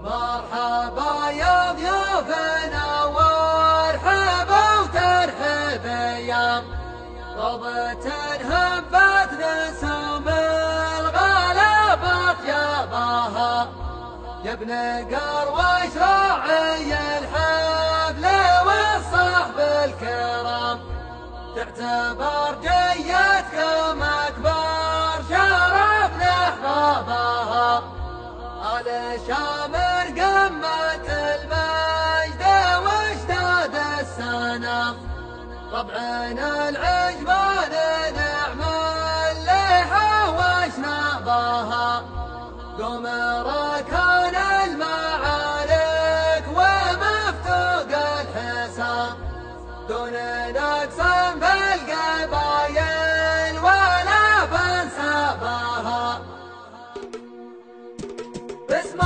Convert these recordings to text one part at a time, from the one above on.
مرحبا يا ضيوفنا وارحبا وترحب يا طبت هبت نسوم الغلبة يابها يا ابن قروش راعي الحفل والصحب الكرام تعتبر جيتكم أكبر شرف لأحبابها آل شامر قمة المجد واشتاد السنة طبعنا العجبان نعم اللي حوشنا بها قوم ركان المعارك ومفتوق الحساب دون نقص في القبايل ولا بنسبها باسم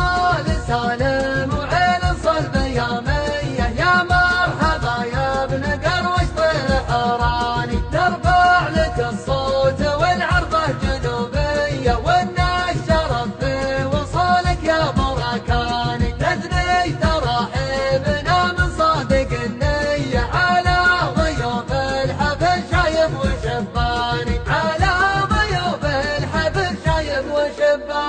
سالم وعين صلب يامية يا مرحبا يا ابن قروش طهراني نرفع لك الصوت والعرضة جنوبية وإن الشرف في وصولك يا بركاني نثني ترحيبنا من صادق النية على ضيوف الحفل شايب وشباني على ضيوف الحفل شايب وشباني